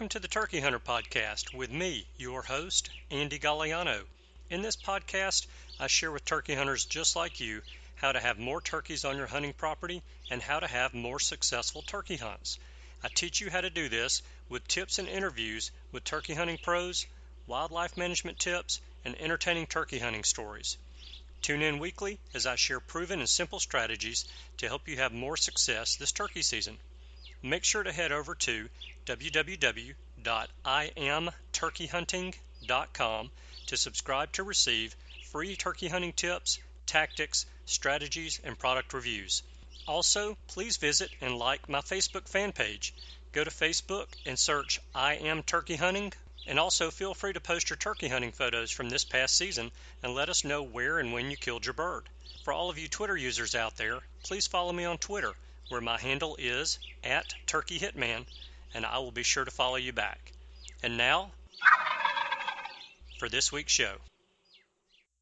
Welcome to the Turkey Hunter Podcast with me, your host, Andy Galliano. In this podcast, I share with turkey hunters just like you how to have more turkeys on your hunting property and how to have more successful turkey hunts. I teach you how to do this with tips and interviews with turkey hunting pros, wildlife management tips, and entertaining turkey hunting stories. Tune in weekly as I share proven and simple strategies to help you have more success this turkey season. Make sure to head over to www.iamturkeyhunting.com to subscribe to receive free turkey hunting tips, tactics, strategies, and product reviews. Also, please visit and like my Facebook fan page. Go to Facebook and search I Am Turkey Hunting, and also feel free to post your turkey hunting photos from this past season and let us know where and when you killed your bird. For all of you Twitter users out there, please follow me on Twitter, where my handle is @TurkeyHitman, and I will be sure to follow you back. And now, for this week's show.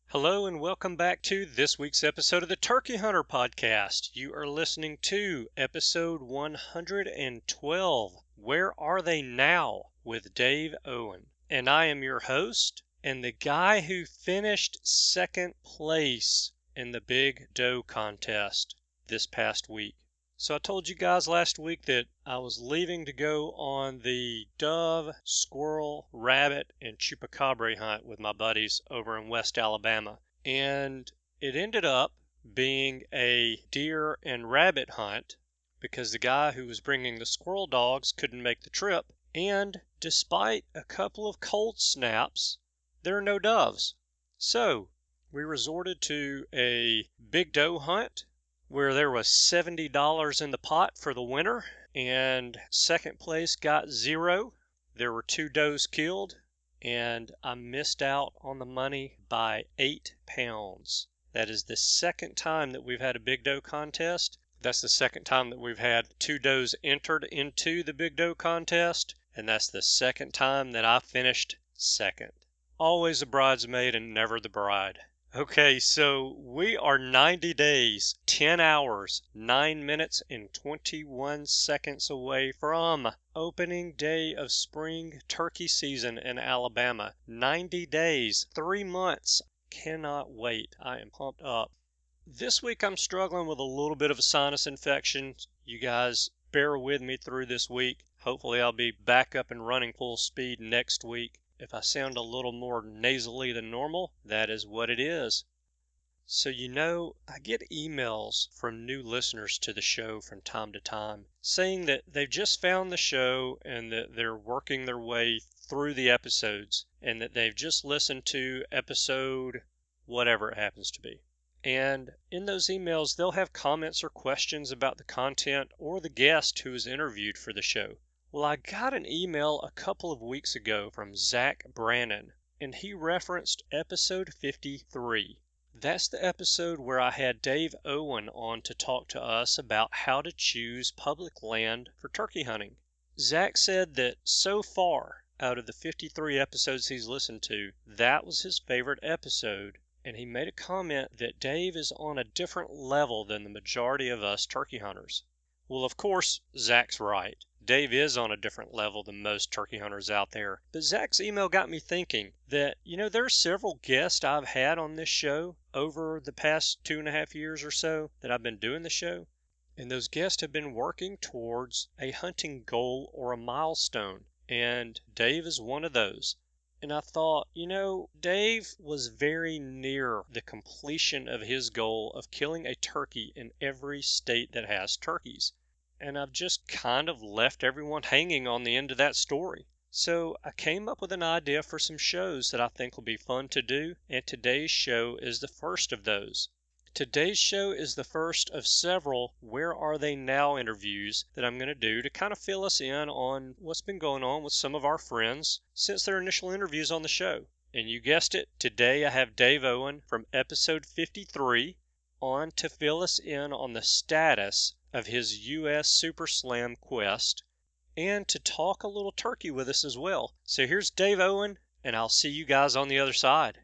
Hello and welcome back to this week's episode of the Turkey Hunter Podcast. You are listening to episode 112, Where Are They Now? With Dave Owens. And I am your host and the guy who finished second place in the Big Doe contest this past week. So I told you guys last week that I was leaving to go on the dove, squirrel, rabbit, and chupacabra hunt with my buddies over in West Alabama. And it ended up being a deer and rabbit hunt because the guy who was bringing the squirrel dogs couldn't make the trip. And despite a couple of cold snaps, there are no doves. So we resorted to a big doe hunt where there was $70 in the pot for the winner, and second place got 0. There were 2 does killed, and I missed out on the money by 8 pounds. That is the second time that we've had a big doe contest. That's the second time that we've had 2 does entered into the big doe contest, and that's the second time that I finished second. Always a bridesmaid and never the bride. Okay, so we are 90 days, 10 hours, 9 minutes, and 21 seconds away from opening day of spring turkey season in Alabama. 90 days, 3 months. Cannot wait. I am pumped up. This week I'm struggling with a little bit of a sinus infection. You guys bear with me through this week. Hopefully I'll be back up and running full speed next week. If I sound a little more nasally than normal, that is what it is. So I get emails from new listeners to the show from time to time saying that they've just found the show and that they're working their way through the episodes and that they've just listened to episode whatever it happens to be. And in those emails, they'll have comments or questions about the content or the guest who is interviewed for the show. Well, I got an email a couple of weeks ago from Zach Brannon, and he referenced episode 53. That's the episode where I had Dave Owens on to talk to us about how to choose public land for turkey hunting. Zach said that so far, out of the 53 episodes he's listened to, that was his favorite episode, and he made a comment that Dave is on a different level than the majority of us turkey hunters. Well, of course, Zach's right. Dave is on a different level than most turkey hunters out there. But Zach's email got me thinking that, there are several guests I've had on this show over the past 2.5 years or so that I've been doing the show. And those guests have been working towards a hunting goal or a milestone. And Dave is one of those. And I thought, Dave was very near the completion of his goal of killing a turkey in every state that has turkeys. And I've just kind of left everyone hanging on the end of that story. So I came up with an idea for some shows that I think will be fun to do, and today's show is the first of those. Today's show is the first of several Where Are They Now interviews that I'm going to do to kind of fill us in on what's been going on with some of our friends since their initial interviews on the show. And you guessed it, today I have Dave Owens from episode 53 on to fill us in on the status of his U.S. Super Slam quest and to talk a little turkey with us as well. So here's Dave Owens, and I'll see you guys on the other side.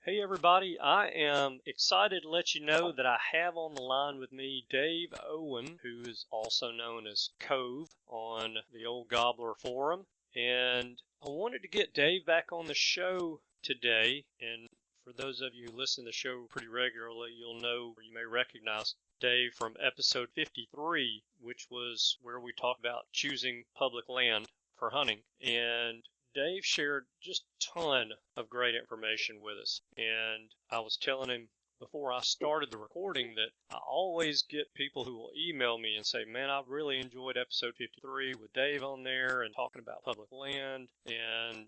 Hey everybody, I am excited to let you know that I have on the line with me Dave Owens, who is also known as Cove on the Old Gobbler Forum. And I wanted to get Dave back on the show today. And for those of you who listen to the show pretty regularly, you'll know, or you may recognize Dave from episode 53, which was where we talked about choosing public land for hunting. And Dave shared just a ton of great information with us. And I was telling him before I started the recording that I always get people who will email me and say, man, I really enjoyed episode 53 with Dave on there and talking about public land. And,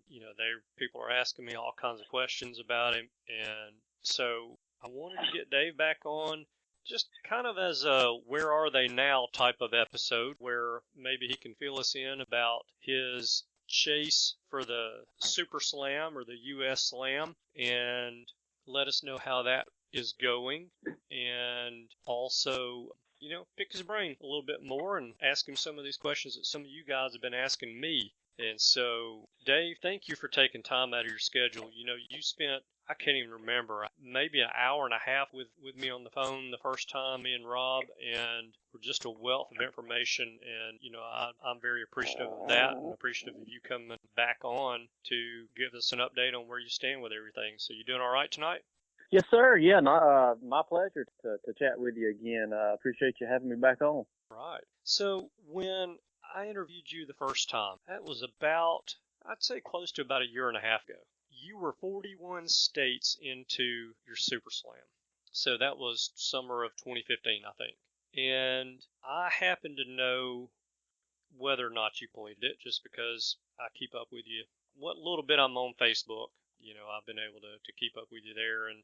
people are asking me all kinds of questions about him. And so I wanted to get Dave back on just kind of as a where are they now type of episode where maybe he can fill us in about his chase for the Super Slam or the US Slam and let us know how that is going, and also, pick his brain a little bit more and ask him some of these questions that some of you guys have been asking me. And so, Dave, thank you for taking time out of your schedule. You spent, I can't even remember, maybe an hour and a half with me on the phone the first time, me and Rob, and we're just a wealth of information. And, I'm very appreciative of that and appreciative of you coming back on to give us an update on where you stand with everything. So you doing all right tonight? Yes, sir. Yeah, my pleasure to chat with you again. Appreciate you having me back on. Right. So when I interviewed you the first time, that was about, I'd say close to about a year and a half ago. You were 41 states into your Super Slam. So that was summer of 2015, I think. And I happen to know whether or not you completed it just because I keep up with you. What little bit I'm on Facebook. I've been able to keep up with you there and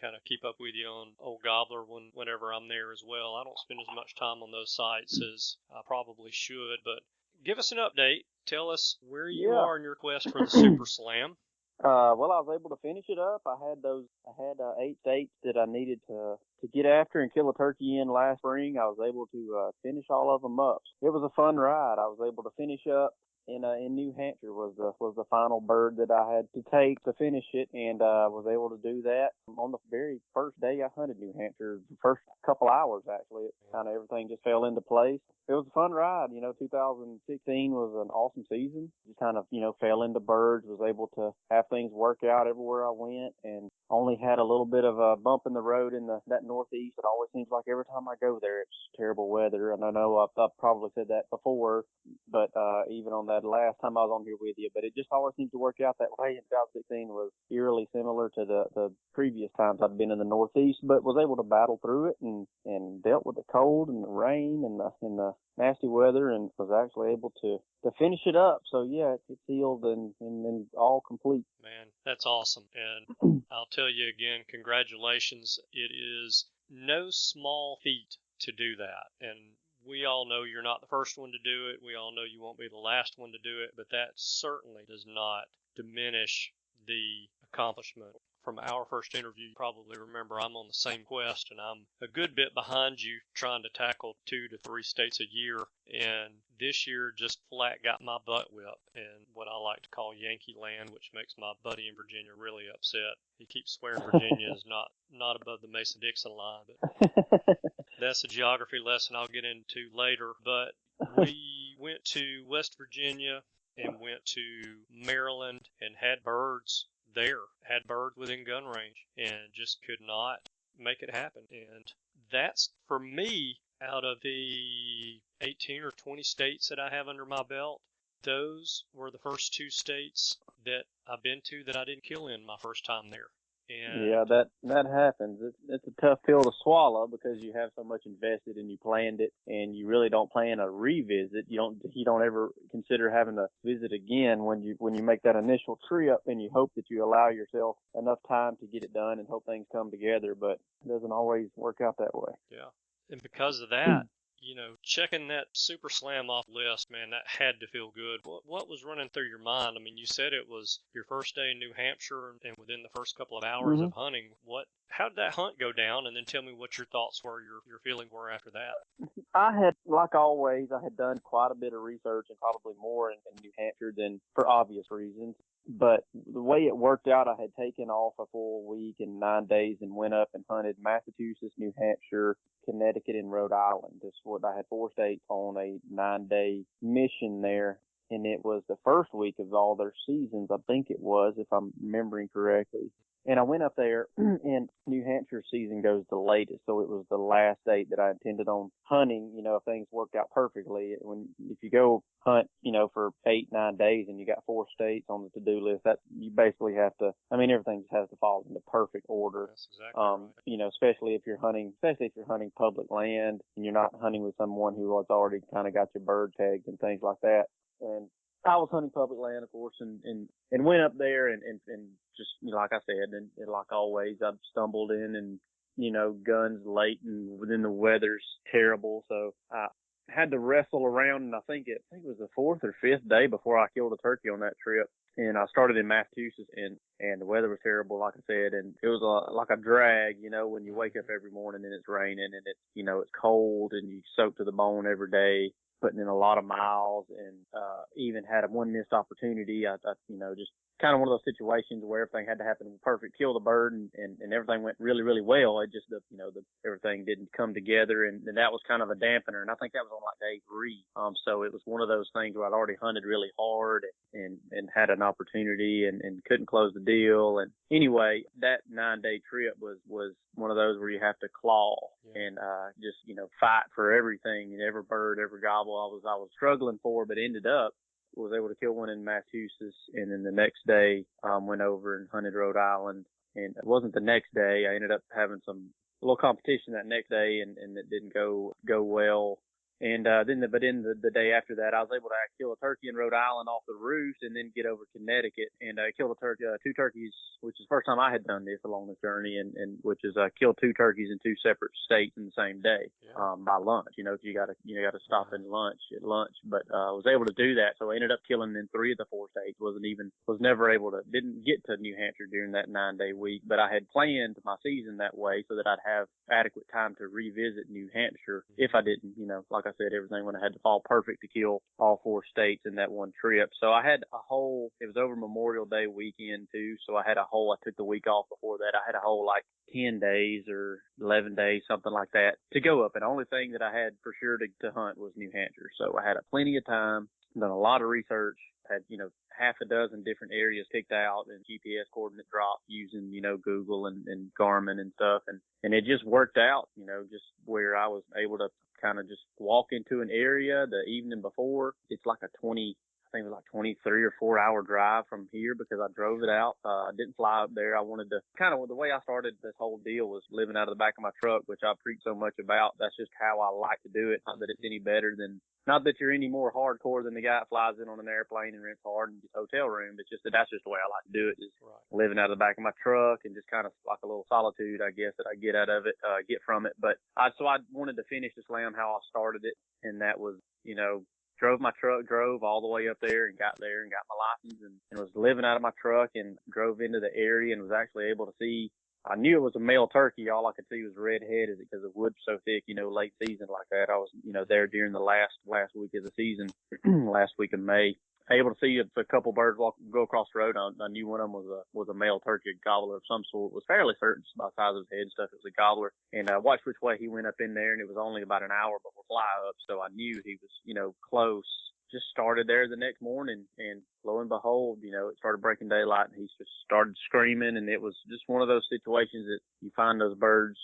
kind of keep up with you on Old Gobbler whenever I'm there as well. I don't spend as much time on those sites as I probably should, but give us an update. Tell us where you are in your quest for the Super Slam. Well, I was able to finish it up. I had 8 states that I needed to get after and kill a turkey in last spring. I was able to finish all of them up. It was a fun ride. I was able to finish up. In New Hampshire was the final bird that I had to take to finish it, and was able to do that on the very first day I hunted New Hampshire. The first couple hours, actually, it kind of everything just fell into place. It was a fun ride. 2016 was an awesome season. Just kind of fell into birds. Was able to have things work out everywhere I went, and only had a little bit of a bump in the road in that northeast. It always seems like every time I go there, it's terrible weather. And I know I've probably said that before, but even on that last time I was on here with you, but it just always seems to work out that way. And 2016 was eerily similar to the previous times I'd been in the Northeast, but was able to battle through it and dealt with the cold and the rain and the nasty weather, and was actually able to finish it up. So yeah, it's sealed and all complete. Man, that's awesome. And I'll tell you again, congratulations. It is no small feat to do that. And we all know you're not the first one to do it. We all know you won't be the last one to do it, but that certainly does not diminish the accomplishment. From our first interview, you probably remember I'm on the same quest, and I'm a good bit behind you trying to tackle 2 to 3 states a year. And this year just flat got my butt whipped in what I like to call Yankee land, which makes my buddy in Virginia really upset. He keeps swearing Virginia is not above the Mason-Dixon line, but that's a geography lesson I'll get into later. But we went to West Virginia and went to Maryland and had birds there, had birds within gun range, and just could not make it happen. And that's, for me, out of the 18 or 20 states that I have under my belt, those were the first 2 states that I've been to that I didn't kill in my first time there. And yeah, that happens. It's a tough pill to swallow because you have so much invested and you planned it, and you really don't plan a revisit. You don't ever consider having to visit again when you make that initial trip, and you hope that you allow yourself enough time to get it done and hope things come together. But it doesn't always work out that way. Yeah, and because of that, checking that Super Slam off list, man, that had to feel good. What was running through your mind? I mean, you said it was your first day in New Hampshire, and within the first couple of hours of hunting, how did that hunt go down? And then tell me what your thoughts were, your feelings were after that. I had, like always, I had done quite a bit of research, and probably more in New Hampshire than for obvious reasons. But the way it worked out, I had taken off a full week and 9 days and went up and hunted Massachusetts, New Hampshire, Connecticut, and Rhode Island. I had 4 states on a 9-day mission there. and it was the first week of all their seasons, I think it was, if I'm remembering correctly. And I went up there, and New Hampshire season goes the latest, so it was the last date that I intended on hunting. If things worked out perfectly, if you go hunt, for 8-9 days, and you got 4 states on the to-do list, that you basically have to. I mean, everything just has to fall into perfect order. That's exactly right. Especially if you're hunting public land, and you're not hunting with someone who has already kind of got your bird tagged and things like that. And I was hunting public land, of course, and went up there and just, like I said, and like always, I stumbled in and, guns late, and then the weather's terrible. So I had to wrestle around, and I think it was the 4th or 5th day before I killed a turkey on that trip. And I started in Massachusetts, and the weather was terrible, like I said, and it was like a drag, when you wake up every morning and it's raining and it's cold and you soak to the bone every day, putting in a lot of miles, and even had one missed opportunity. I just kind of one of those situations where everything had to happen perfect, kill the bird, and everything went really, really well. It just, everything didn't come together, and that was kind of a dampener. And I think that was on like day 3. So it was one of those things where I'd already hunted really hard and had an opportunity and couldn't close the deal. And anyway, that 9-day trip was one of those where you have to claw and just, fight for everything, and every bird, every gobble I was struggling for, but ended up was able to kill one in Massachusetts. And then the next day, went over and hunted Rhode Island. And it wasn't the next day. I ended up having a little competition that next day, and it didn't go well. And then the day after that, I was able to kill a turkey in Rhode Island off the roost, and then get over to Connecticut and kill 2 turkeys, which is the first time I had done this along this journey, and which is killed 2 turkeys in 2 separate states in the same day by lunch. You gotta stop and at lunch, but I was able to do that. So I ended up killing in 3 of the 4 states. Didn't get to New Hampshire during that 9-day week, but I had planned my season that way so that I'd have adequate time to revisit New Hampshire if I didn't, like I said, everything would have had to fall perfect to kill all 4 states in that one trip. So I had it was over Memorial Day weekend too, so I took the week off before that. I had a whole like 10 days or 11 days, something like that, to go up. And the only thing that I had for sure to hunt was New Hampshire. So I had plenty of time, done a lot of research, had, half a dozen different areas picked out and GPS coordinate dropped using, Google and Garmin and stuff. And it just worked out, just where I was able to kind of just walk into an area the evening before. It's like I think it was like 23 or 4 hour drive from here because I drove it out. I didn't fly up there. I wanted to the way I started this whole deal was living out of the back of my truck, which I preach so much about. That's just how I like to do it. Not that it's any better than, not that you're any more hardcore than the guy that flies in on an airplane and rents hard and gets a hotel room. It's just that's just the way I like to do it, is living out of the back of my truck and just kind of like a little solitude, I guess, that I get out of it, get from it. But so I wanted to finish this lamb how I started it, and that was, drove my truck, drove all the way up there and got there and got my license and was living out of my truck and drove into the area and was actually able to see. I knew it was a male turkey. All I could see was red-headed because the wood's so thick, late season like that. I was, there during the last week of the season, last week of May. Able to see a couple birds go across the road. I knew one of them was a male turkey, a gobbler of some sort. Was fairly certain by the size of his head and stuff it was a gobbler. And I watched which way he went up in there, and it was only about an hour before fly up, so I knew he was, close. Just started there the next morning, and lo and behold, it started breaking daylight, and he just started screaming, and it was just one of those situations that you find those birds,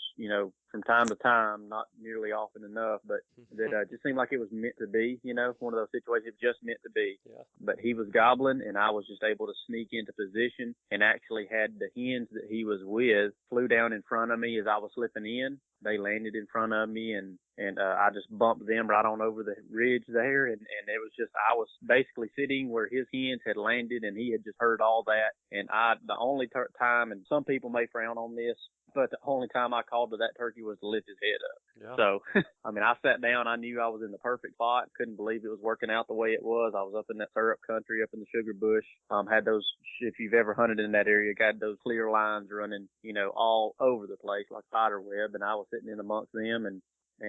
from time to time, not nearly often enough, but that just seemed like it was meant to be, one of those situations just meant to be. Yeah. But he was gobbling, and I was just able to sneak into position and actually had the hens that he was with flew down in front of me as I was slipping in. They landed in front of me, and I just bumped them right on over the ridge there, and it was just, I was basically sitting where his hens had landed, and he had just heard all that, and the only time, and some people may frown on this, but the only time I called to that turkey was to lift his head up. Yeah. So, I sat down. I knew I was in the perfect spot. Couldn't believe it was working out the way it was. I was up in that syrup country, up in the sugar bush. Had those, if you've ever hunted in that area, got those clear lines running, all over the place like spider web. And I was sitting in amongst them and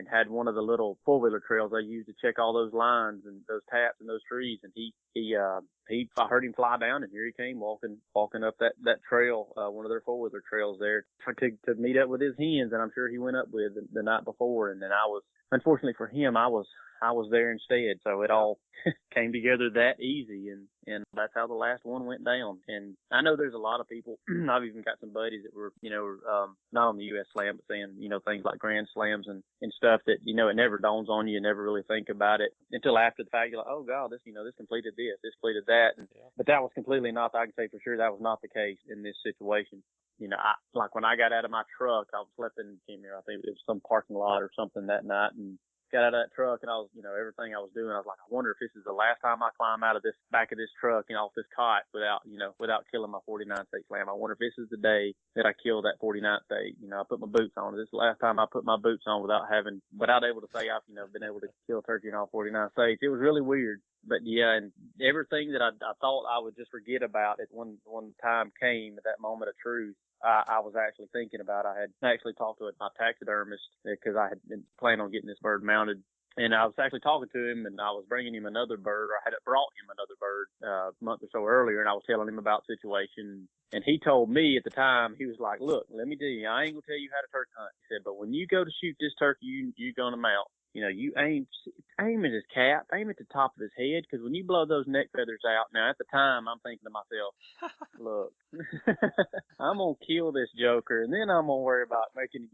had one of the little four-wheeler trails I used to check all those lines and those taps and those trees. And he I heard him fly down, and here he came walking up that trail, one of their 4-wheeler trails there to meet up with his hens, and I'm sure he went up with the night before. And then unfortunately for him, I was there instead. So it all came together that easy, and that's how the last one went down. And I know there's a lot of people. I've even got some buddies that were, not on the U.S. Slam, but saying, things like Grand Slams and stuff that, it never dawns on you. You never really think about it until after the fact. You're like, oh God, this completed this completed that. But that was completely not. I can say for sure that was not the case in this situation. Like when I got out of my truck, I was sleeping in here. I think it was some parking lot or something that night, and got out of that truck, and I was, everything I was doing, I was like, I wonder if this is the last time I climb out of this back of this truck and off this cot without killing my 49 state slam. I wonder if this is the day that I kill that 49th state. I put my boots on. This is the last time I put my boots on without able to say I've, been able to kill turkey in all 49 states. It was really weird. But yeah, and everything that I thought I would just forget about it when time came, at that moment of truth, I was actually thinking about. I had actually talked to my taxidermist because I had been planning on getting this bird mounted. And I was actually talking to him, and I was bringing him another bird, or I had brought him another bird a month or so earlier, and I was telling him about the situation. And he told me at the time, he was like, look, let me tell you, I ain't going to tell you how to turkey hunt. He said, but when you go to shoot this turkey you're going to mount, you aim at his cap, aim at the top of his head, because when you blow those neck feathers out, now at the time I'm thinking to myself, look, I'm gonna kill this joker, and then I'm gonna worry about mounting.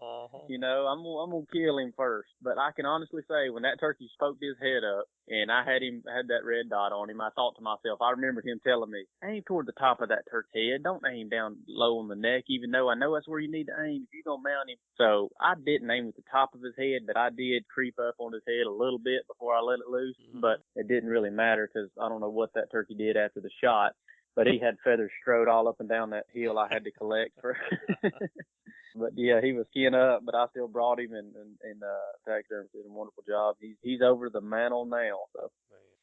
I'm gonna kill him first. But I can honestly say, when that turkey poked his head up, and I had that red dot on him, I thought to myself, I remembered him telling me, aim toward the top of that turkey head. Don't aim down low on the neck, even though I know that's where you need to aim if you're gonna mount him. So I didn't aim at the top of his head, but I did creep up on his head a little bit before I let it loose. But it didn't really matter, because I don't know what that turkey did after the shot, but he had feathers strode all up and down that hill I had to collect for. But yeah, he was skinned up, but I still brought him, and taxidermist did a wonderful job. He's over the mantle now.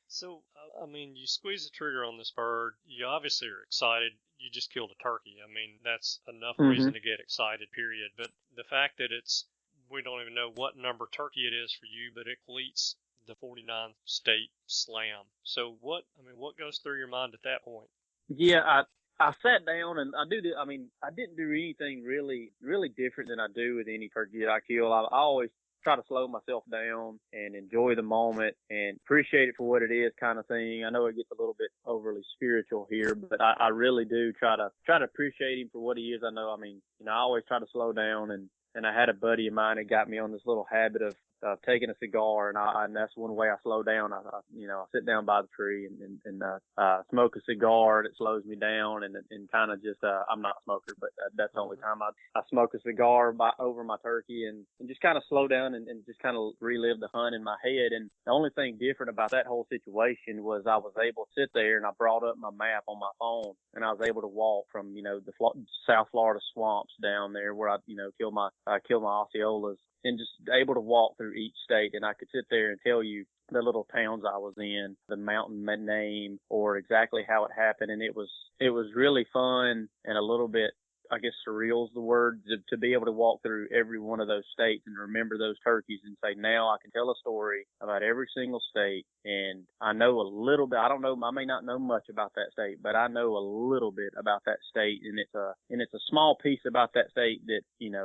So, I mean, you squeeze the trigger on this bird. You obviously are excited. You just killed a turkey. I mean, that's enough reason to get excited, period. But the fact that we don't even know what number turkey it is for you, but it completes the 49 state slam. So what goes through your mind at that point? Yeah, I sat down, and I didn't do anything really, really different than I do with any turkey that I kill. I always try to slow myself down and enjoy the moment and appreciate it for what it is, kind of thing. I know it gets a little bit overly spiritual here, but I really do try to appreciate him for what he is. I always try to slow down, and I had a buddy of mine that got me on this little habit of taking a cigar, and that's one way I slow down. I sit down by the tree and smoke a cigar that slows me down, and kind of just I'm not a smoker, but that's the only time I smoke a cigar over my turkey and just kind of slow down and just kind of relive the hunt in my head. And the only thing different about that whole situation was I was able to sit there, and I brought up my map on my phone, and I was able to walk from the South Florida swamps down there where I kill my Osceolas, and just able to walk through each state, and I could sit there and tell you the little towns I was in, the mountain name, or exactly how it happened. And it was really fun and a little bit, I guess surreal is the word, to be able to walk through every one of those states and remember those turkeys and say, now I can tell a story about every single state. And I know a little bit, I don't know, I may not know much about that state, but I know a little bit about that state. And it's a small piece about that state that,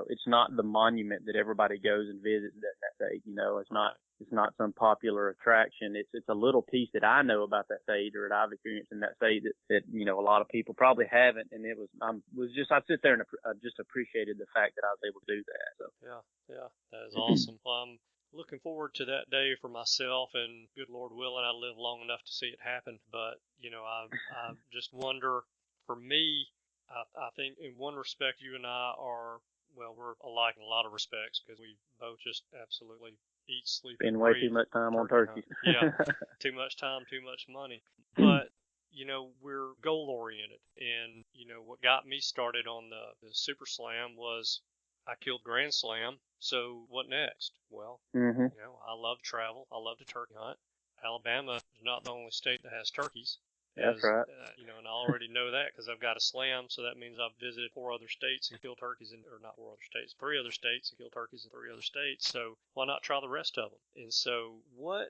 it's not the monument that everybody goes and visits that state. It's not some popular attraction. It's a little piece that I know about that state, or that I've experienced in that state that a lot of people probably haven't. And I'd sit there and just appreciated the fact that I was able to do that. So yeah, that is awesome. Well, I'm looking forward to that day for myself, and good Lord willing, I live long enough to see it happen. But I just wonder, for me, I think in one respect you and I we're alike in a lot of respects, because we both just absolutely eat, sleep, spend and way breathe too much time on turkeys. Yeah, too much time, too much money. But we're goal oriented, and what got me started on the Super Slam was I killed Grand Slam. So what next? Well, I love to travel. I love to turkey hunt. Alabama is not the only state that has turkeys. That's right. And I already know that because I've got a slam, so that means I've visited 4 other states and killed turkeys or not 4 other states, 3 other states and killed turkeys in 3 other states. So why not try the rest of them? And so what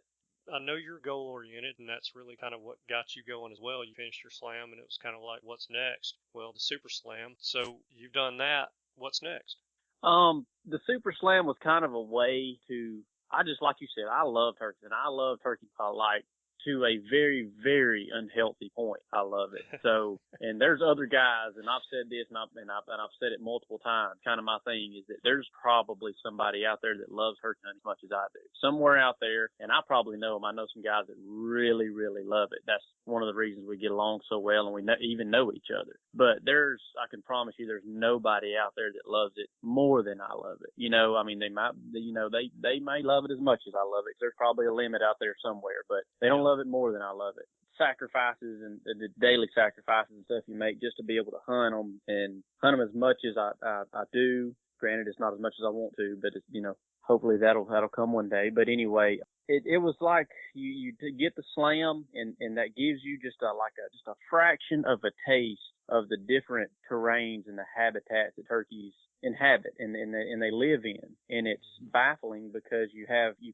I know you're goal oriented, and that's really kind of what got you going as well. You finished your slam, and it was kind of like, what's next? Well, the super slam. So you've done that. What's next? The Super Slam was kind of a way to, I just, like you said, I love turkeys, and I love turkey like to a very, very unhealthy point. I love it. So, and there's other guys, and I've said this, and I've said it multiple times. Kind of my thing is that there's probably somebody out there that loves turkey hunting as much as I do. Somewhere out there, and I probably know them. I know some guys that really, really love it. That's one of the reasons we get along so well, and we even know each other. But I can promise you, there's nobody out there that loves it more than I love it. You know, I mean, they might, you know, they may love it as much as I love it. There's probably a limit out there somewhere, but they don't love it more than I love it. Sacrifices and the daily sacrifices and stuff you make just to be able to hunt them and hunt them as much as I do. Granted, it's not as much as I want to, but it's, you know, hopefully that'll come one day. But anyway, it was like you get the slam, and that gives you just a fraction of a taste of the different terrains and the habitats that turkeys inhabit and they live in. And it's baffling because you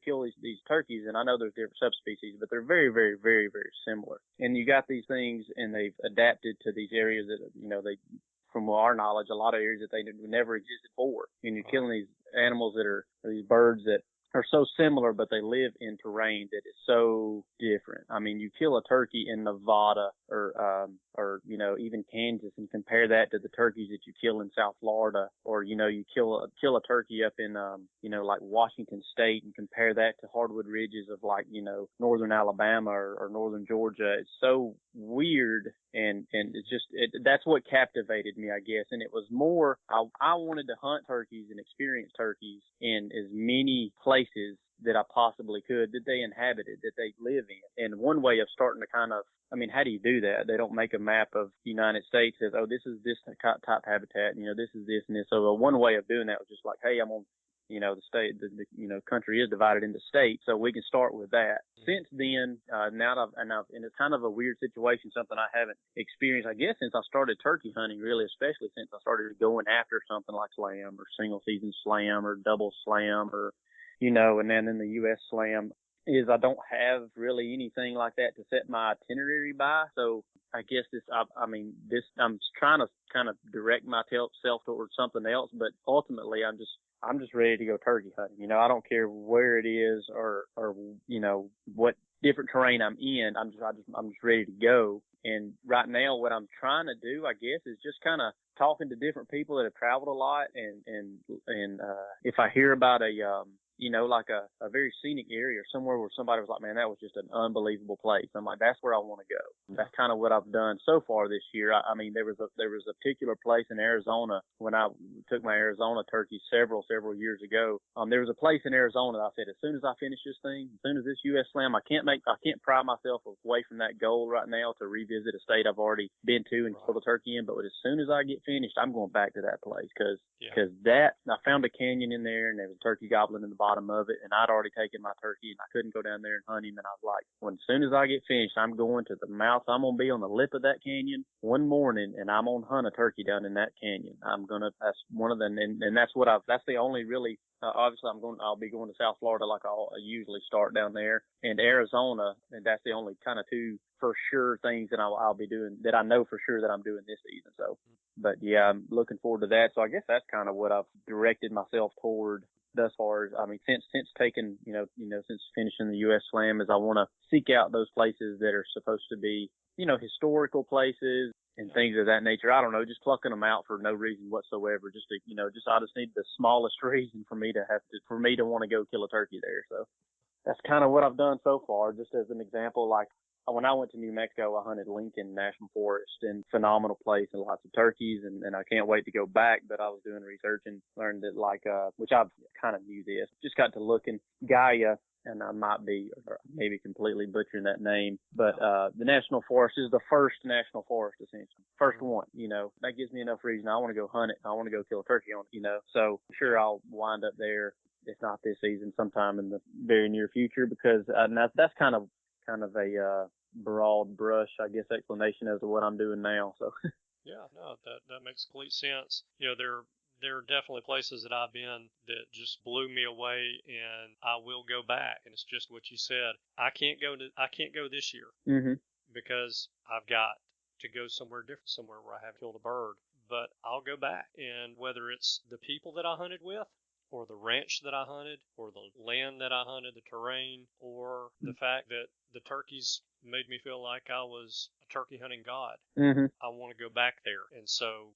kill these turkeys, and I know there's different subspecies, but they're very, very, very, very similar. And you got these things, and they've adapted to these areas that, you know, from our knowledge, a lot of areas that they never existed for. And you're killing these animals or these birds that are so similar, but they live in terrain that is so different. I mean, you kill a turkey in Nevada or you know, even Kansas, and compare that to the turkeys that you kill in South Florida, or, you know, you kill a turkey up in you know, like Washington State, and compare that to hardwood ridges of, like, you know, northern Alabama or northern Georgia. It's so weird, and it's just that's what captivated me, I guess. And it was more I wanted to hunt turkeys and experience turkeys in as many places that I possibly could, that they inhabited, that they live in. And one way of starting to kind of, I mean, how do you do that? They don't make a map of the United States as, oh, this is this type habitat, and, you know, this is this and this. So one way of doing that was just like, hey, I'm on, you know, the state, the you know, country is divided into states, so we can start with that. Since then, now and it's kind of a weird situation, something I haven't experienced, I guess, since I started turkey hunting, really, especially since I started going after something like slam or single season slam or double slam, or, you know, and then in the U.S. slam, is I don't have really anything like that to set my itinerary by. So I guess I'm trying to kind of direct myself towards something else, but ultimately I'm just ready to go turkey hunting. You know, I don't care where it is or you know, what different terrain I'm in. I'm just ready to go. And right now, what I'm trying to do, I guess, is just kind of talking to different people that have traveled a lot, and if I hear about you know, like a very scenic area or somewhere where somebody was like, man, that was just an unbelievable place, I'm like, that's where I want to go. That's kind of what I've done so far this year. I mean, there was a particular place in Arizona when I took my Arizona turkey several years ago. There was a place in Arizona that I said, as soon as I finish this thing, as soon as this U.S. Slam, I can't pry myself away from that goal right now to revisit a state I've already been to and killed a turkey in. But as soon as I get finished, I'm going back to that place because that I found a canyon in there, and there was a turkey gobbling in the bottom of it, and I'd already taken my turkey, and I couldn't go down there and hunt him. And I was like, as soon as I get finished, I'm going to the mouth. I'm going to be on the lip of that canyon one morning, and I'm going to hunt a turkey down in that canyon. That's one of them. And that's that's the only really, obviously I'll be going to South Florida like I usually start down there, and Arizona, and that's the only kind of two for sure things that I'll be doing, that I know for sure that I'm doing this season. So, but yeah, I'm looking forward to that. So I guess that's kind of what I've directed myself toward thus far. I mean, since taking, since finishing the U.S. Slam, is I want to seek out those places that are supposed to be, you know, historical places and things of that nature. I don't know, just plucking them out for no reason whatsoever. I just need the smallest reason for me to want to go kill a turkey there. So that's kind of what I've done so far. Just as an example, like when I went to New Mexico, I hunted Lincoln National Forest, and phenomenal place and lots of turkeys, and I can't wait to go back. But I was doing research and learned that, which I've kind of knew this, just got to looking Gaia, and I might be, or maybe completely butchering that name, but the national forest is the first national forest, essentially. First one, you know. That gives me enough reason. I want to go hunt it. I want to go kill a turkey on it, you know. So I'm sure I'll wind up there, if not this season, sometime in the very near future, because that's kind of a broad brush, I guess, explanation as to what I'm doing now. So yeah, no, that makes complete sense. You know, there are there are definitely places that I've been that just blew me away, and I will go back. And it's just what you said. I can't go this year Mm-hmm. because I've got to go somewhere different, somewhere where I haven't killed a bird. But I'll go back, and whether it's the people that I hunted with, or the ranch that I hunted, or the land that I hunted, the terrain, or the fact that the turkeys made me feel like I was a turkey hunting god. Mm-hmm. I want to go back there. And so,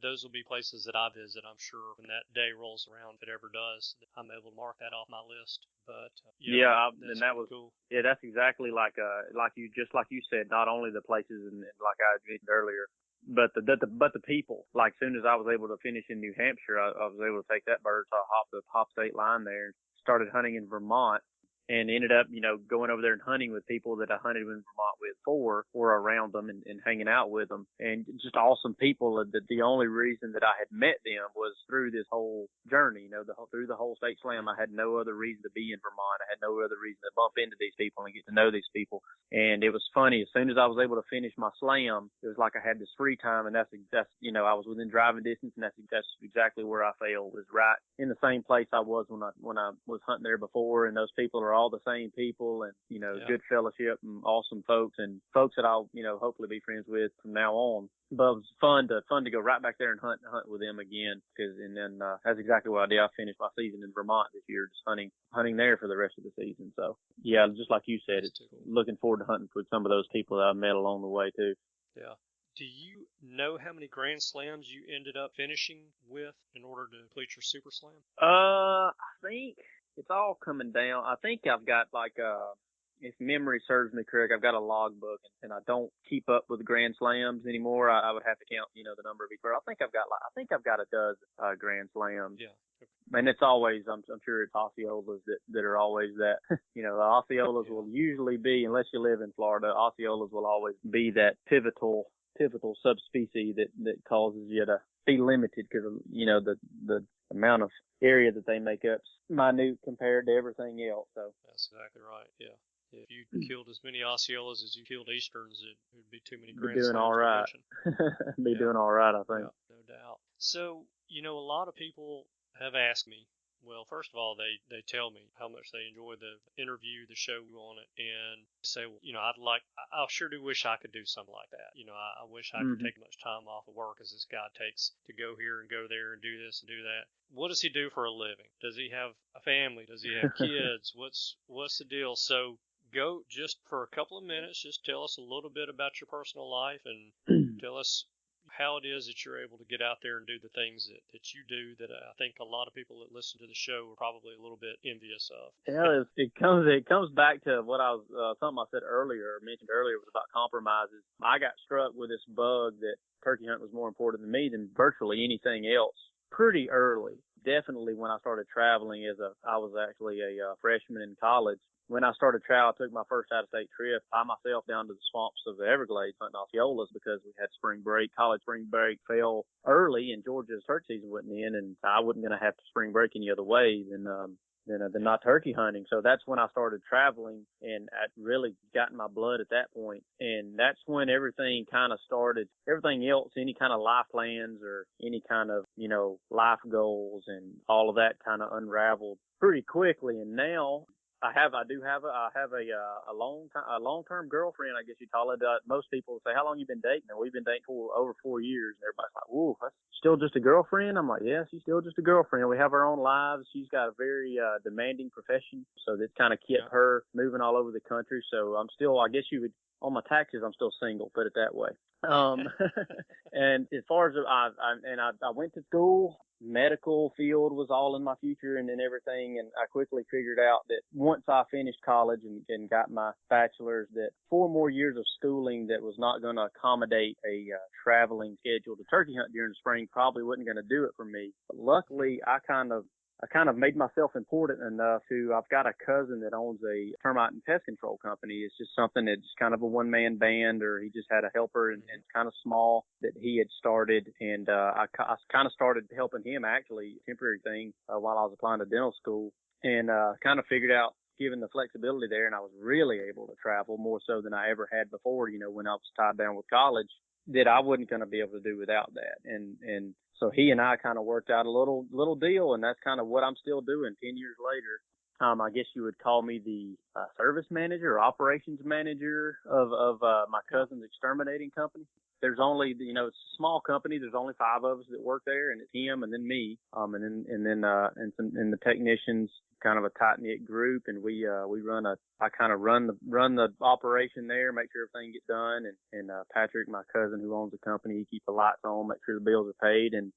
those will be places that I visit. I'm sure when that day rolls around, if it ever does, I'm able to mark that off my list. But and that was cool. Yeah, that's exactly like you said. Not only the places and like I mentioned earlier, but the people. Like, soon as I was able to finish in New Hampshire, I was able to take that bird to the hop state line there, and started hunting in Vermont. And ended up, going over there and hunting with people that I hunted in Vermont with before, or around them and hanging out with them. And just awesome people. That the only reason that I had met them was through this whole journey, through the whole state slam. I had no other reason to be in Vermont. I had no other reason to bump into these people and get to know these people. And it was funny. As soon as I was able to finish my slam, it was like I had this free time, and that's I was within driving distance, and that's exactly where I fell, was right in the same place I was when I was hunting there before. And those people are all the same people, and good fellowship and awesome folks, and folks that I'll hopefully be friends with from now on. But it was fun to go right back there and hunt with them again, and then that's exactly what I did. I finished my season in Vermont this year, just hunting there for the rest of the season. So yeah, just like you said, it's looking forward to hunting with some of those people that I met along the way too. Yeah. Do you know how many Grand Slams you ended up finishing with in order to complete your Super Slam? I think it's all coming down. I think I've got if memory serves me correct, I've got a logbook, and I don't keep up with Grand Slams anymore. I would have to count, the number of each bird. I think I've got a dozen Grand Slams. Yeah. And it's always, I'm sure it's Osceolas that are always that. The Osceolas will usually be, unless you live in Florida, Osceolas will always be that pivotal subspecies that causes you to be limited, because the amount of area that they make up's minute compared to everything else. So that's exactly right. Yeah. If you killed as many Osceolas as you killed Easterns, it would be too many Grand Slams. Be doing all right. Doing all right, I think. Yeah, no doubt. So, a lot of people have asked me, well, first of all, they tell me how much they enjoy the interview, the show on it, and say, well, I sure do wish I could do something like that. I wish I could take as much time off of work as this guy takes to go here and go there and do this and do that. What does he do for a living? Does he have a family? Does he have kids? What's the deal? So go just for a couple of minutes, just tell us a little bit about your personal life, and tell us how it is that you're able to get out there and do the things that you do that I think a lot of people that listen to the show are probably a little bit envious of. Yeah, it comes back to what I was something I mentioned earlier was about compromises. I got struck with this bug that turkey hunt was more important to me than virtually anything else pretty early. Definitely when I started traveling I was actually a freshman in college. When I started travel, I took my first out-of-state trip by myself down to the swamps of the Everglades hunting Osceolas, because we had college spring break fell early, and Georgia's turkey season wasn't in, and I wasn't going to have to spring break any other way than not turkey hunting. So that's when I started traveling, and I really got in my blood at that point. And that's when everything kind of started. Everything else, any kind of life plans or any kind of, life goals and all of that kind of unraveled pretty quickly. And now I have a long-term girlfriend, I guess you call it. Most people say, how long you been dating? And we've been dating for over 4 years. And everybody's like, whoa, that's still just a girlfriend? I'm like, yeah, she's still just a girlfriend. We have our own lives. She's got a very demanding profession, so that kind of kept her moving all over the country. So I'm still, I guess you would, on my taxes, I'm still single, put it that way. And as far as I went to school, medical field was all in my future and everything. And I quickly figured out that once I finished college and got my bachelor's, that 4 more years of schooling that was not going to accommodate a traveling schedule to turkey hunt during the spring probably wasn't going to do it for me. But luckily, I kind of made myself important enough to, I've got a cousin that owns a termite and pest control company. It's just something that's kind of a one-man band, or he just had a helper and kind of small that he had started. And I kind of started helping him, actually, a temporary thing, while I was applying to dental school, and kind of figured out, given the flexibility there, and I was really able to travel more so than I ever had before, when I was tied down with college, that I wasn't going to be able to do without that. And So he and I kind of worked out a little deal, and that's kind of what I'm still doing 10 years later. I guess you would call me the service manager or operations manager of my cousin's exterminating company. There's only, it's a small company. There's only 5 of us that work there, and it's him and then me, and the technicians, kind of a tight knit group, and we I kind of run the operation there, make sure everything gets done, and Patrick, my cousin who owns the company, he keeps the lights on, make sure the bills are paid, and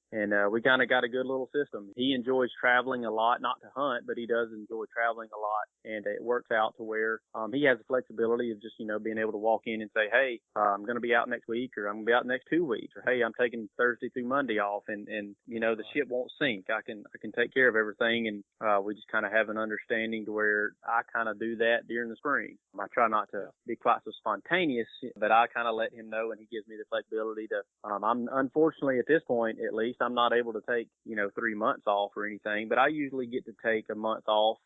we kind of got a good little system. He enjoys traveling a lot, not to hunt, but he does enjoy traveling a lot, and it works out to where he has the flexibility of just being able to walk in and say, hey, I'm going to be out next week, or I'm going to be out next 2 weeks, or hey, I'm taking Thursday through Monday off, and the ship won't sink. I can take care of everything, and we just kind of have an understanding to where I kind of do that during the spring. I try not to be quite so spontaneous, but I kind of let him know, and he gives me the flexibility to. I'm unfortunately at this point, at least, I'm not able to take 3 months off or anything, but I usually get to take a month off.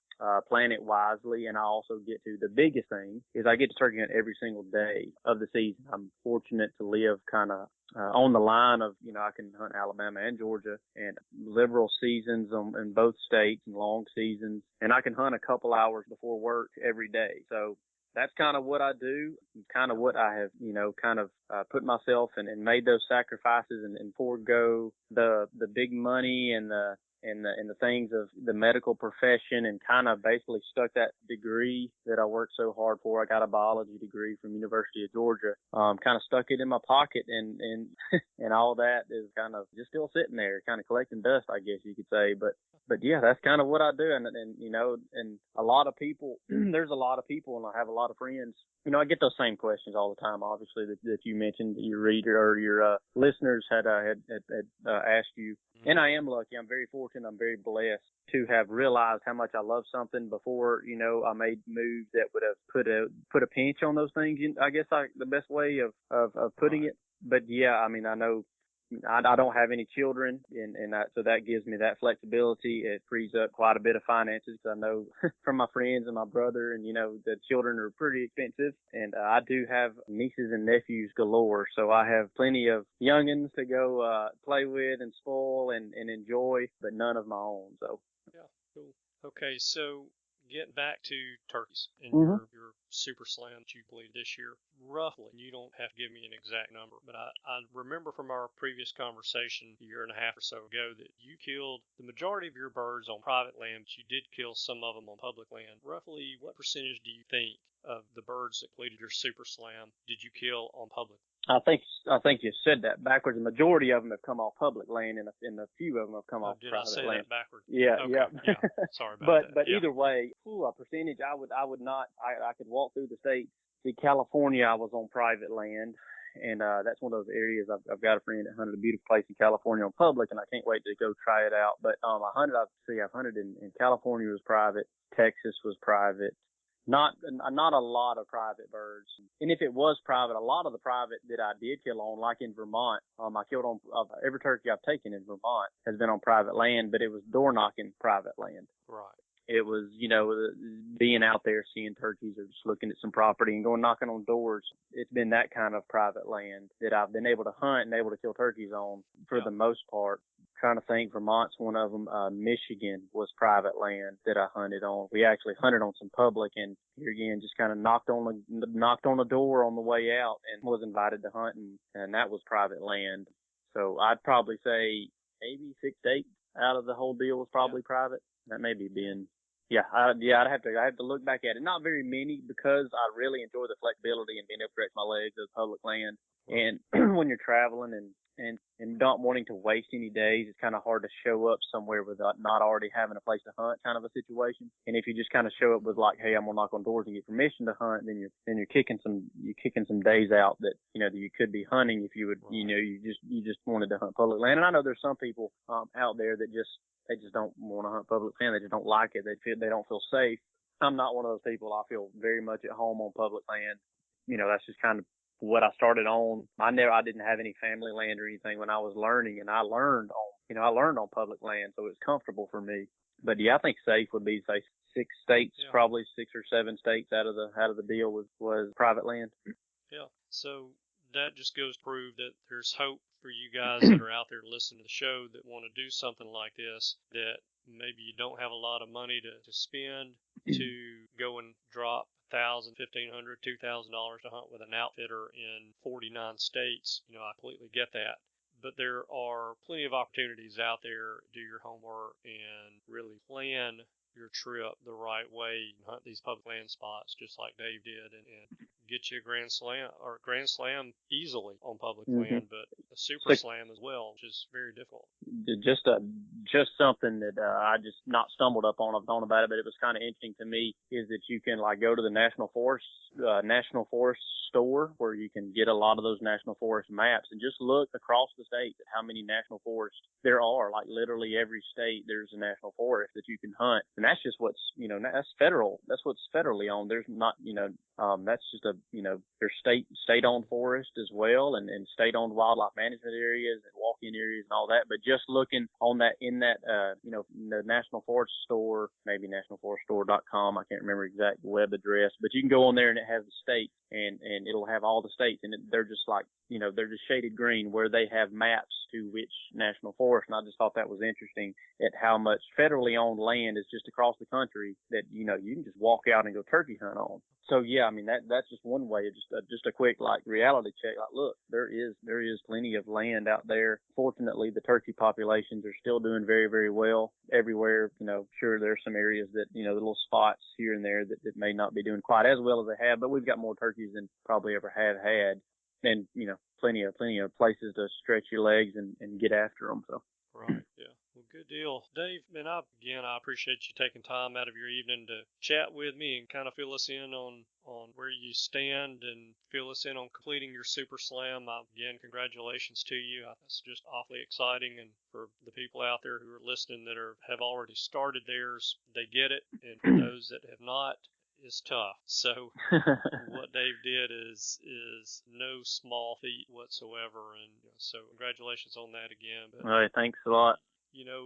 Plan it wisely, and I also get to, the biggest thing is I get to turkey hunt every single day of the season. I'm fortunate to live kind of on the line of, I can hunt Alabama and Georgia, and liberal seasons in both states and long seasons, and I can hunt a couple hours before work every day. So that's kind of what I do, kind of what I have, put myself and made those sacrifices and forego the big money and the things of the medical profession, and kind of basically stuck that degree that I worked so hard for. I got a biology degree from University of Georgia. Kind of stuck it in my pocket, and and all that is kind of just still sitting there, kind of collecting dust, I guess you could say. But yeah, that's kind of what I do. And a lot of people, there's a lot of people, and I have a lot of friends. I get those same questions all the time, obviously, that you mentioned, that your reader or your listeners had asked you. And I am lucky. I'm very fortunate. I'm very blessed to have realized how much I love something before, I made moves that would have put a pinch on those things. I guess the best way of putting it. But yeah, I mean, I know I don't have any children, and so that gives me that flexibility. It frees up quite a bit of finances. I know from my friends and my brother, and the children are pretty expensive, and I do have nieces and nephews galore, so I have plenty of youngins to go play with and spoil and enjoy, but none of my own. So yeah, cool. Okay, so getting back to turkeys and your super slam that you completed this year, roughly, you don't have to give me an exact number, but I remember from our previous conversation a year and a half or so ago that you killed the majority of your birds on private land, but you did kill some of them on public land. Roughly, what percentage do you think of the birds that completed your super slam did you kill on public? I think you said that backwards. The majority of them have come off public land, and a few of them have come off private land. Did I say that backwards? Yeah, okay. yeah. Sorry about that. But either way, a percentage, I would not. I could walk through the state. See, California, I was on private land, and that's one of those areas. I've got a friend that hunted a beautiful place in California on public, and I can't wait to go try it out. But I've hunted in California was private, Texas was private. Not a lot of private birds. And if it was private, a lot of the private that I did kill on, like in Vermont, I killed on every turkey I've taken in Vermont has been on private land, but it was door knocking private land. Right. It was, being out there seeing turkeys or just looking at some property and going knocking on doors. It's been that kind of private land that I've been able to hunt and able to kill turkeys on for the most part. Trying to think, Vermont's one of them. Michigan was private land that I hunted on. We actually hunted on some public, and here again, just kind of knocked on the door on the way out and was invited to hunt, and that was private land. So I'd probably say maybe 6 to 8 out of the whole deal was probably private. That may be being. I'd have to look back at it. Not very many, because I really enjoy the flexibility and being able to stretch my legs of public land. And when you're traveling and not wanting to waste any days, it's kind of hard to show up somewhere without not already having a place to hunt, kind of a situation. And if you just kind of show up with like, hey, I'm gonna knock on doors and get permission to hunt, then you're kicking some days out that that you could be hunting if you would you just wanted to hunt public land. And I know there's some people out there that they just don't want to hunt public land. They just don't like it. They don't feel safe. I'm not one of those people. I feel very much at home on public land. That's just kind of what I started on. I didn't have any family land or anything when I was learning, and I learned on public land, so it's comfortable for me. But yeah, I think safe would be, say, 6 states, probably 6 or 7 states out of the deal was private land. Yeah. So that just goes to prove that there's hope for you guys that are out there listening to the show that want to do something like this, that maybe you don't have a lot of money to spend to go and drop $1,000, $1,500, $2,000 to hunt with an outfitter in 49 states. I completely get that. But there are plenty of opportunities out there. Do your homework and really plan your trip the right way. Hunt these public land spots just like Dave did, and get you a grand slam easily on public land, but a super slam as well, which is very difficult. Just something that I just not stumbled up on. I've known about it, but it was kind of interesting to me is that you can go to the National Forest store where you can get a lot of those National Forest maps and just look across the state at how many National Forests there are. Like literally every state there's a National Forest that you can hunt, and that's just what's that's federal. That's what's federally owned. There's not that's just there's state-owned forest as well, and state-owned wildlife management areas and walk-in areas and all that. But just looking on that in the National Forest store, maybe nationalforeststore.com, I can't remember exact web address, but you can go on there and it has the state, and it'll have all the states, and they're just they're just shaded green where they have maps to which national forest. And I just thought that was interesting at how much federally owned land is just across the country that you can just walk out and go turkey hunt on. So yeah, I mean that's just one way. Just a quick reality check. Look, there is plenty of land out there. Fortunately, the turkey populations are still doing very, very well everywhere. Sure there's some areas that the little spots here and there that may not be doing quite as well as they have, but we've got more turkeys than probably ever have had, and plenty of places to stretch your legs and get after them. So. Right. Yeah. Well, good deal. Dave, man, I appreciate you taking time out of your evening to chat with me and kind of fill us in on where you stand and fill us in on completing your Super Slam. Again, congratulations to you. That's just awfully exciting. And for the people out there who are listening that have already started theirs, they get it. And for those that have not, it's tough. So what Dave did is no small feat whatsoever, and so congratulations on that again. But, all right, thanks a lot.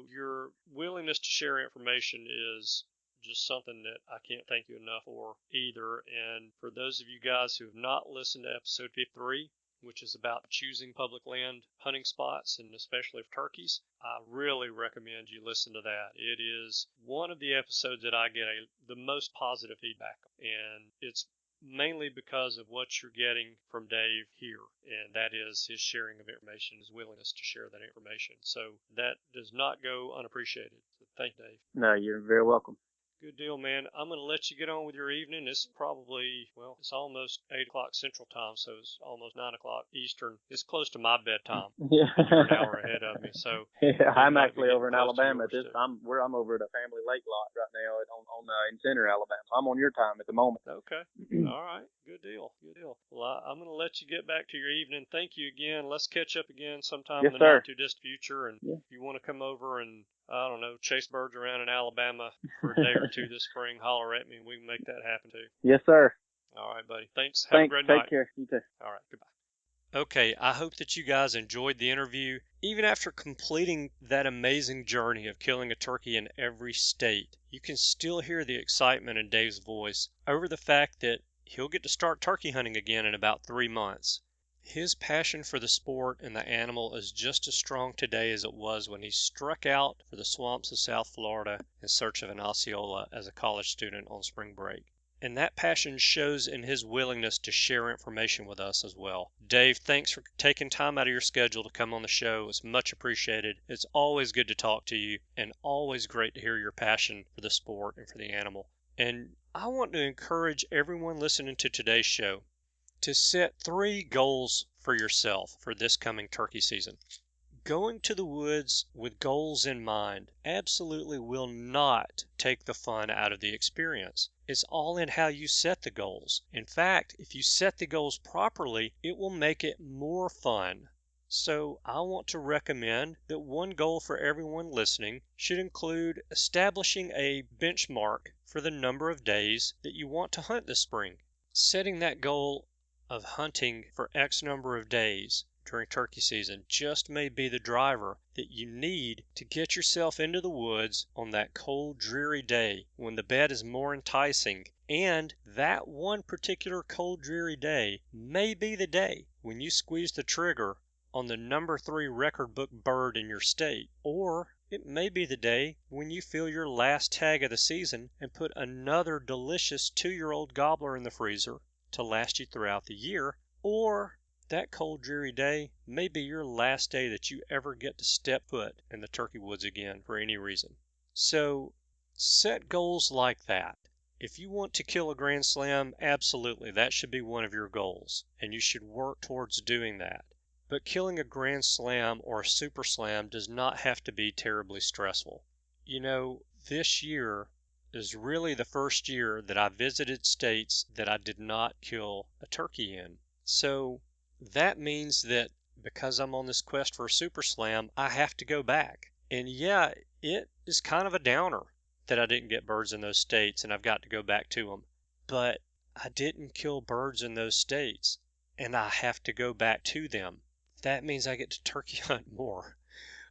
Your willingness to share information is just something that I can't thank you enough for either. And for those of you guys who have not listened to episode 53, which is about choosing public land hunting spots, and especially for turkeys, I really recommend you listen to that. It is one of the episodes that I get the most positive feedback, and it's mainly because of what you're getting from Dave here, and that is his sharing of information, his willingness to share that information. So that does not go unappreciated. So thank you, Dave. No, you're very welcome. Good deal, man. I'm going to let you get on with your evening. It's probably, it's almost 8 o'clock Central Time, so it's almost 9 o'clock Eastern. It's close to my bedtime. Yeah. You're an hour ahead of me, so. Yeah, I'm actually over in Alabama. I'm over at a family lake lot right now in Center, Alabama. I'm on your time at the moment. Okay. All right. Good deal. Well, I'm going to let you get back to your evening. Thank you again. Let's catch up again sometime in the not too distant future. And if you want to come over and chase birds around in Alabama for a day or two this spring, holler at me and we can make that happen too. Yes, sir. All right, buddy. Thanks. Have a great night. Take care. You too. All right. Goodbye. Okay, I hope that you guys enjoyed the interview. Even after completing that amazing journey of killing a turkey in every state, you can still hear the excitement in Dave's voice over the fact that he'll get to start turkey hunting again in about 3 months. His passion for the sport and the animal is just as strong today as it was when he struck out for the swamps of South Florida in search of an Osceola as a college student on spring break. And that passion shows in his willingness to share information with us as well. Dave, thanks for taking time out of your schedule to come on the show. It's much appreciated. It's always good to talk to you, and always great to hear your passion for the sport and for the animal. And I want to encourage everyone listening to today's show to set 3 goals for yourself for this coming turkey season. Going to the woods with goals in mind absolutely will not take the fun out of the experience. It's all in how you set the goals. In fact, if you set the goals properly, it will make it more fun. So I want to recommend that one goal for everyone listening should include establishing a benchmark for the number of days that you want to hunt this spring. Setting that goal of hunting for X number of days during turkey season just may be the driver that you need to get yourself into the woods on that cold, dreary day when the bed is more enticing. And that one particular cold, dreary day may be the day when you squeeze the trigger on the number 3 record book bird in your state. Or it may be the day when you fill your last tag of the season and put another delicious 2-year-old gobbler in the freezer to last you throughout the year. Or that cold, dreary day may be your last day that you ever get to step foot in the turkey woods again for any reason. So set goals like that. If you want to kill a grand slam, absolutely, that should be one of your goals, and you should work towards doing that. But killing a grand slam or a super slam does not have to be terribly stressful. You know, this year is really the first year that I visited states that I did not kill a turkey in. So that means that because I'm on this quest for a super slam, I have to go back. And yeah, it is kind of a downer that I didn't get birds in those states and I've got to go back to them. But I didn't kill birds in those states and I have to go back to them. That means I get to turkey hunt more.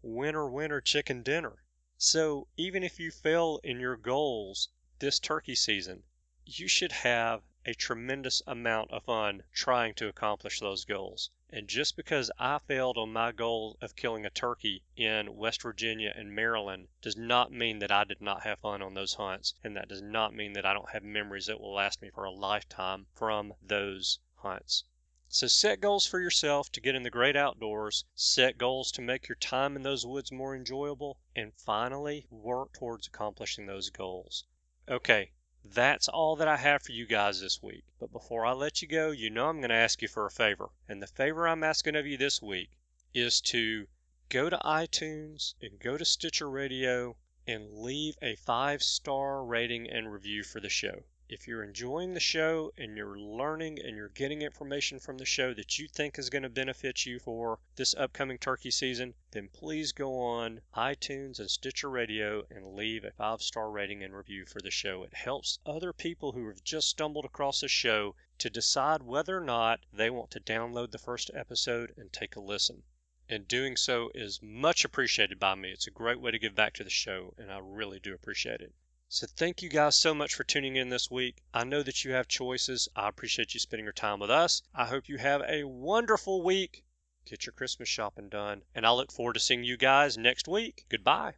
Winner, winner, chicken dinner. So even if you fail in your goals this turkey season, you should have a tremendous amount of fun trying to accomplish those goals. And just because I failed on my goal of killing a turkey in West Virginia and Maryland does not mean that I did not have fun on those hunts, and that does not mean that I don't have memories that will last me for a lifetime from those hunts. So set goals for yourself to get in the great outdoors, set goals to make your time in those woods more enjoyable, and finally work towards accomplishing those goals. Okay, that's all that I have for you guys this week. But before I let you go, you know I'm going to ask you for a favor. And the favor I'm asking of you this week is to go to iTunes and go to Stitcher Radio and leave a 5-star rating and review for the show. If you're enjoying the show and you're learning and you're getting information from the show that you think is going to benefit you for this upcoming turkey season, then please go on iTunes and Stitcher Radio and leave a 5-star rating and review for the show. It helps other people who have just stumbled across the show to decide whether or not they want to download the first episode and take a listen. And doing so is much appreciated by me. It's a great way to give back to the show, and I really do appreciate it. So thank you guys so much for tuning in this week. I know that you have choices. I appreciate you spending your time with us. I hope you have a wonderful week. Get your Christmas shopping done. And I look forward to seeing you guys next week. Goodbye.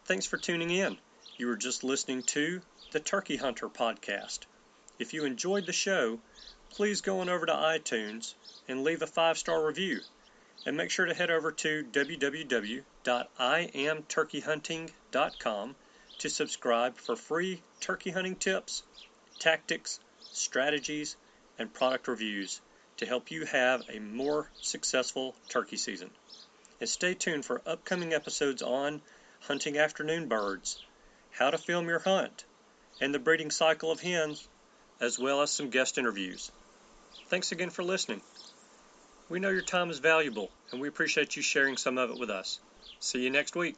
Thanks for tuning in. You were just listening to the Turkey Hunter podcast. If you enjoyed the show, please go on over to iTunes and leave a 5-star review. And make sure to head over to www.iamturkeyhunting.com to subscribe for free turkey hunting tips, tactics, strategies, and product reviews to help you have a more successful turkey season. And stay tuned for upcoming episodes on hunting afternoon birds, how to film your hunt, and the breeding cycle of hens, as well as some guest interviews. Thanks again for listening. We know your time is valuable, and we appreciate you sharing some of it with us. See you next week.